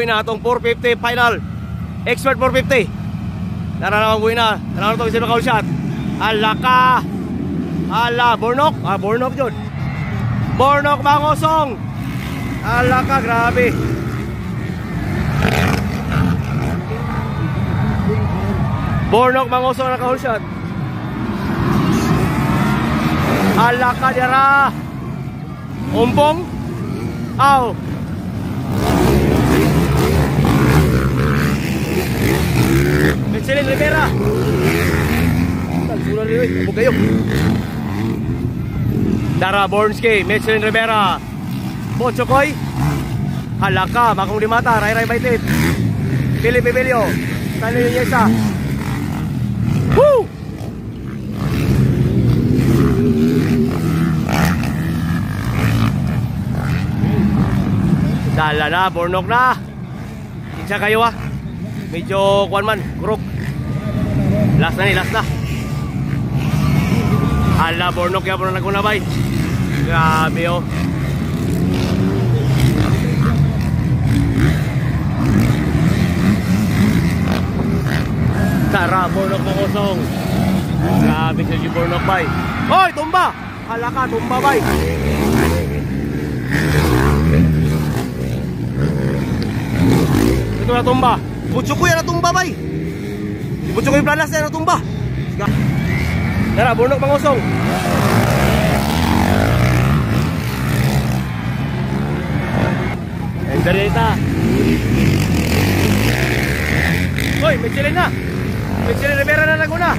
na itong 450 final. Expert 450. Tara na mag-uwi na. Tara na itong isang call shot. Ala ka. Ala, Bornok. Bornok yun. Bornok Mangosong. Ala ka, grabe. Bornok Mangosong na call shot. Ala ka, dira. Umpong. Aw. Michelin Rivera. Sulan rin, abog kayo. Dara Bornski, Michelin Rivera. Pochokoy. Halaka, Makong Limata, Ray Ray Baitit. Pili Pibilio. Tano yung isa. Woo! Dala na, Bornok na. Isa kayo medyo kuwan man, kurok. Last na ni, last na. Ala, Bornok ya po na nagunabay. Grabe oh. Tara, Bornok Mangosong. Grabe siya si Bornok bay. Hoy, tumba! Ala ka, tumba bay. Ito na tumba. Butso ko yan na tumba bay. Butso ko yung planas yan na tumba. Tara, Bornok Mangosong. Endarita. Hoy, Michelin na. Michelin Rivera na Laguna.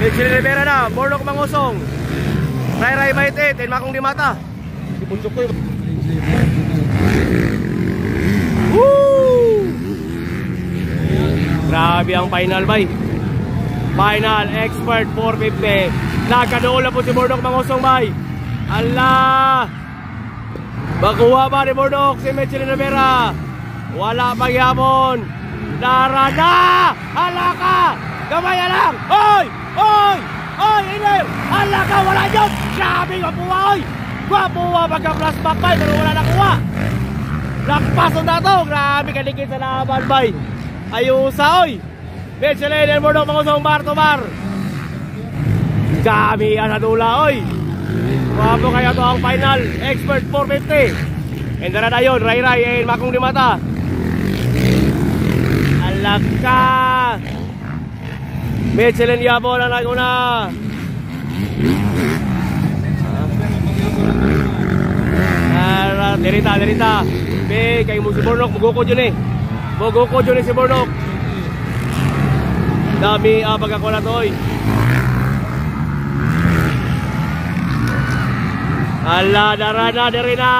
Michelin Rivera na, Bornok Mangosong. Ray Ray Baitit, Makong Limata. Butso ko yung... Woo! Grabe ang final bay. Final expert 450. Nagkadoon po si Bornok Mangosong bay. Allah! Bakuha ba ni Bornok si Michelin Rivera? Wala pang yapon. Dara na! Hala ka! Gamaya lang! Hoy! Hoy! Hoy! Iner! Hala ka! Wala yun! Grabe! Gwapuwa! Hoy! Gwapuwa! Pagka-flashback bay pero wala nakuha. Nakpaso na to! Grabe! Kalikit sa laban bay. Ayusa! Hoy! Michelin and Bornok Mangosong bar to bar. Kami ang nadula, oy. Wapo kaya to ang final expert 450. And dara na yun, Ray Ray and Makong Limata. Alaka. Michelin Yabo na Laguna. Derita. Be, kay mo si Bornok, mugukod yun eh. Mugukod yun eh si Bornok. Dami pagkako na to oy. Ala, dara na, dere na.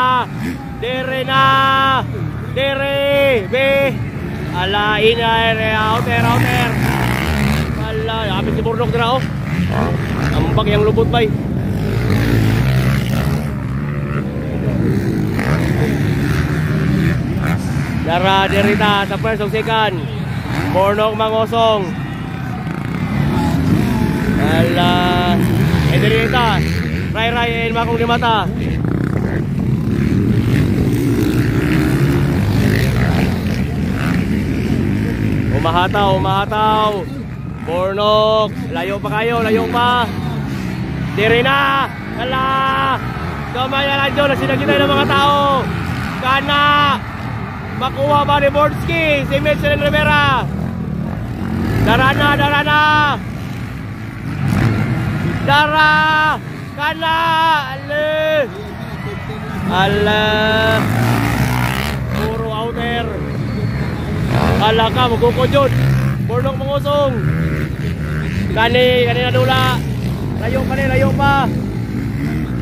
Dere, be. Ala, outer. Ala, yapit si Bornok dira oh. Ambak yang lubot bay. Dara, derita sa first of second. Bornok Mangosong. Ala, derita. Ray and Makong Limata. Umahataw. Bornok, layo pa kayo, layo pa. Dire na. Ala. Kamaya lang dyan, nasinagitay ng mga tao. Kana. Makuha ba ni Bornski, si Michelin Rivera. Dara na. Dara. Kana. Ala. Puro outer. Ala ka, magukod yun. Bornok Mangosong. Kani na dula. Layo pa.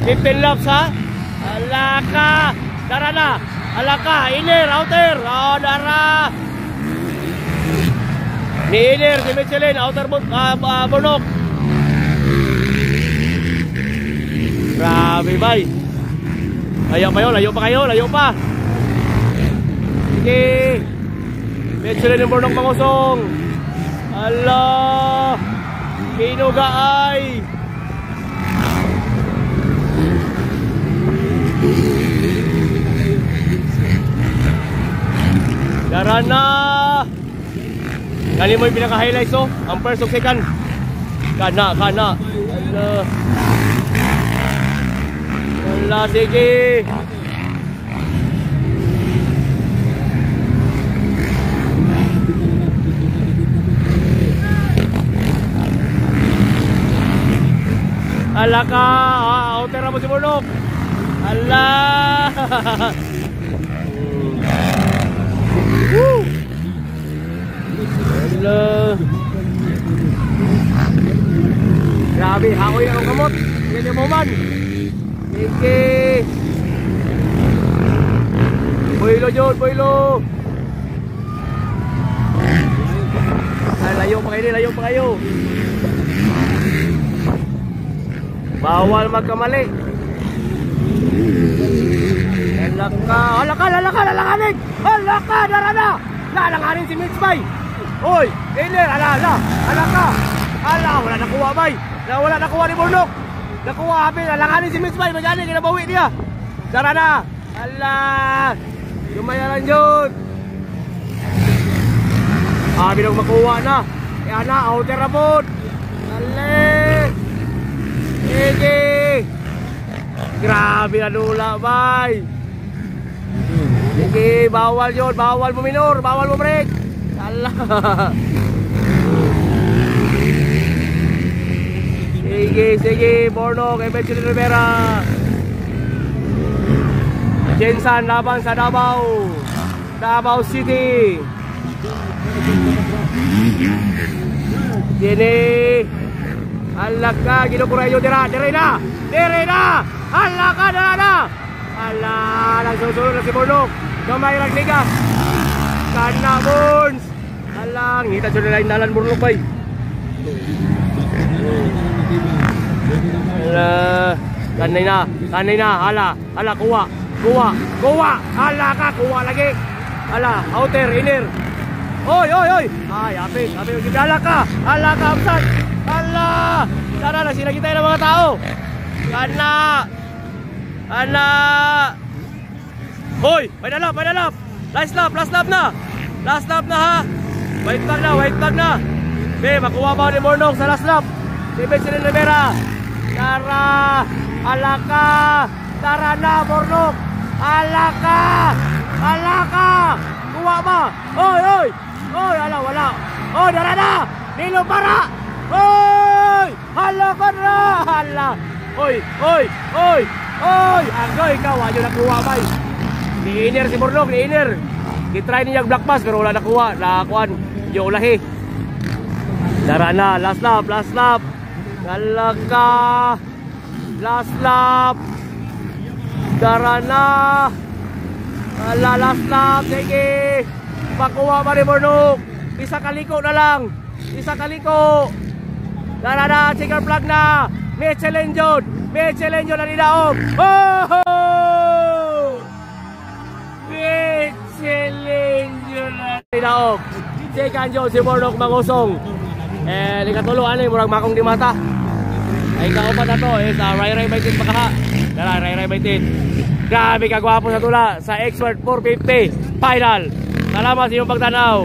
15 laps ha. Ala ka. Dara na. Ala ka. Iner, outer. Oh, dara. Ni Iner, si Michelin, outer Bornok. Grabe bay. Layo pa. Sige. Michelin ng Bornok Mangosong. Allah. Kinugaay. Tara na. Kali mo yung pinaka-highlights oh. Ang first of second. Kana. Ala, sige. Ala ka. Outer mo si Burnok. Ala. Woo. Ala. Grabe, hakoy ang kamot. Ganyan mo man. Sige. Boylo John, boylo. Ay, layo pa kayo. Bawal magkamali. Lalakanin. Darana. Lalanganin si Mitch Bay. Oy, Iner, alaka. Wala nakuha Bay. Wala nakuha ni Burnok. Nakuha habi, lalanganin si Mitch Bay. Magani, kinabawi niya. Darana. Lumayaran yun. Binong makuha na. Kaya na, outer na po. Sige. Grabe na lula, Bay. Sige, bawal yun. Bawal mo minor. Bawal mo break. Sige. Burnok, Eventually Rivera. Jensan laban sa Davao City. Sini. Alaka, ginukurayo dire na. Alaka na. Nagsusunod na si Burnok. Gamay ragliga. Kana Burns. Ngita siya nila inalan Burnok bay. Kanay na. Hala, kuha. Alaka, kuha lagi. Outer, inner. Oy. Ay, apik. Alaka, upside. Tara na, sila kita ng mga tao. Kana. Hoy, may dalap. Last lap na ha. White flag na. Makuha ba ni Burnok sa last lap? Si Eventually Rivera. Tara. Alaka. Tara na, Burnok. Alaka. Kuha ba? Oy. Wala. Dara na. Nilo para. Oy! Alaka na. Oy. Agoy ka, wala nakuha bay. Ni-inner si Burnok, Gitry niya black pass pero wala nakuha. Nakakuan, yung ulahi. Dara na, last lap. Alaka. Last lap. Dara na. Last lap, sige. Pakuha pa ni Burnok. Isa kaliko na lang. Dara na, checker flag na. Michelin John na nilaog. Michelin John na nilaog. Second John si Burnok mangusong. Ikatuluan murag makong di mata. Ay kaupat na to is Ray Baitit makaha. Dara Ray Baitit. Grabe kagwapo sa tula sa Expert 450 final. Salamat sa iyong pagtanaw.